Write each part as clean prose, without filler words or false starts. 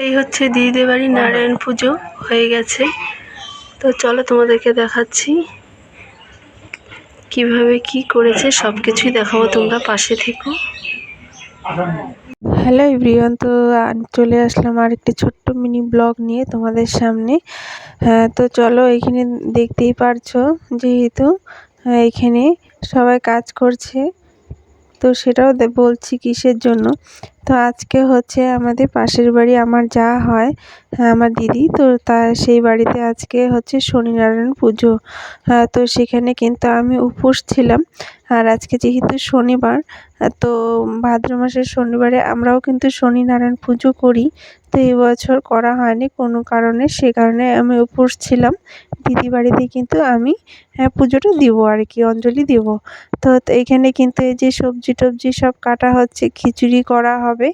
এই হচ্ছে দিদিদের বাড়ি নারায়ণ পুজো হয়ে গেছে। তো চলো তোমাদেরকে দেখাচ্ছি কিভাবে কি করেছে, সবকিছুই দেখাবো, তোমরা পাশে থেকো। হ্যালো এভরিওয়ান, তো চলে আসলাম আর একটি ছোট্ট মিনি ব্লগ নিয়ে তোমাদের সামনে। তো চলো, এখানে দেখতেই পারছো যেহেতু এখানে সবাই কাজ করছে, তো সেটাও বলছি কিসের জন্য। তো আজকে হচ্ছে আমাদের পাশের বাড়ি আমার যা হয়, আমার দিদি, তো সেই বাড়িতে আজকে হচ্ছে শনিনারায়ণ পুজো। তো সেখানে কিন্তু আমি উপোস ছিলাম। আর আজকে যেহেতু শনিবার, তো ভাদ্র মাসের শনিবারে আমরাও কিন্তু শনিনারায়ণ পুজো করি। তো এবছর করা হয়নি কোনো কারণে, সে কারণে আমি উপোস ছিলাম। দিদি বাড়িতে কিন্তু আমি পুজোটা দিব আর কি, অঞ্জলি দেব। তো এইখানে কিন্তু এই যে সবজি টবজি সব কাটা হচ্ছে, খিচুড়ি করা হবে।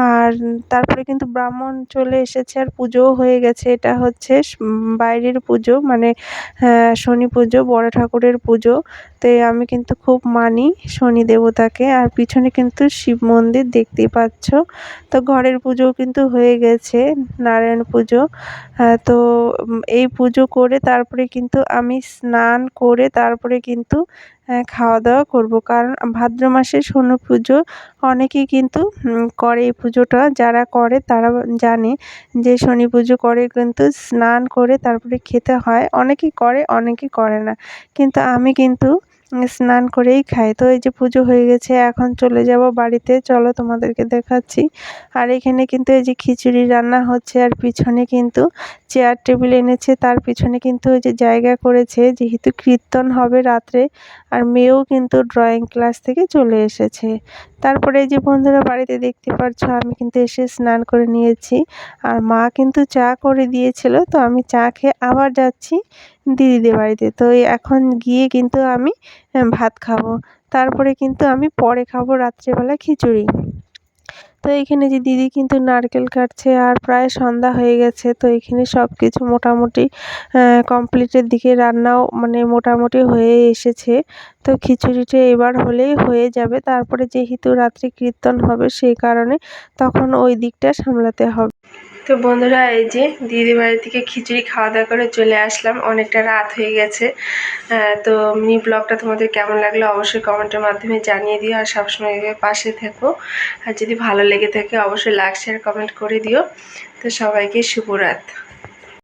আর তারপরে কিন্তু ব্রাহ্মণ চলে এসেছে আর পুজোও হয়ে গেছে। এটা হচ্ছে বাইরের পুজো, মানে শনি পুজো, বড় ঠাকুরের পুজো। তো আমি কিন্তু খুব মানি শনি দেবতাকে। আর পিছনে কিন্তু শিব মন্দির দেখতেই পাচ্ছ। তো ঘরের পুজোও কিন্তু হয়ে গেছে, নারায়ণ পুজো। তো এই পুজো করে তারপরে কিন্তু আমি স্নান করে তারপরে কিন্তু খাওয়া দাওয়া করব, কারণ ভাদ্র মাসে শনি পুজো অনেকেই কিন্তু করে এই পুজোটা। যারা করে তারা জানে যে শনি পুজো করে কিন্তু স্নান করে তারপরে খেতে হয়। অনেকেই করে, অনেকেই করে না, কিন্তু আমি কিন্তু স্নান করেই খাই। তো এই যে পুজো হয়ে গেছে, এখন চলে যাব বাড়িতে। চলো তোমাদেরকে দেখাচ্ছি। আর এখানে কিন্তু এই যে খিচুড়ি রান্না হচ্ছে, আর পিছনে কিন্তু চেয়ার টেবিল এনেছে, তার পিছনে কিন্তু ওই যে জায়গা করেছে, যেহেতু কীর্তন হবে রাত্রে। আর মেয়েও কিন্তু ড্রয়িং ক্লাস থেকে চলে এসেছে। তারপরে এই যে বন্ধুরা, বাড়িতে দেখতে পাচ্ছ আমি কিন্তু এসে স্নান করে নিয়েছি। আর মা কিন্তু চা করে দিয়েছিল, তো আমি চা খেয়ে আবার যাচ্ছি দিদিদের বাড়িতে। তো এখন গিয়ে কিন্তু আমি ভাত খাবো, তারপরে কিন্তু আমি পরে খাবো রাত্রেবেলা খিচুড়ি। তো এইখানে যে দিদি কিন্তু নারকেল কাটছে, আর প্রায় সন্ধ্যা হয়ে গেছে। তো এখানে সব কিছু মোটামুটি কমপ্লিটের দিকে, রান্নাও মানে মোটামুটি হয়ে এসেছে। তো খিচুড়িটা এবার হলেই হয়ে যাবে। তারপরে যেহেতু রাত্রে কীর্তন হবে, সেই কারণে তখন ওই দিকটা সামলাতে হবে। তো বন্ধুরা, এই যে দিদি বাড়ি থেকে খিচুড়ি খাওয়া দাওয়া করে চলে আসলাম, অনেকটা রাত হয়ে গেছে। তো মিনি ব্লগটা তোমাদের কেমন লাগলো অবশ্যই কমেন্টের মাধ্যমে জানিয়ে দিও। আর সবসময় পাশে থেকো। আর যদি ভালো লেগে থাকে অবশ্যই লাইক শেয়ার কমেন্ট করে দিও। তো সবাইকে শুভরাত।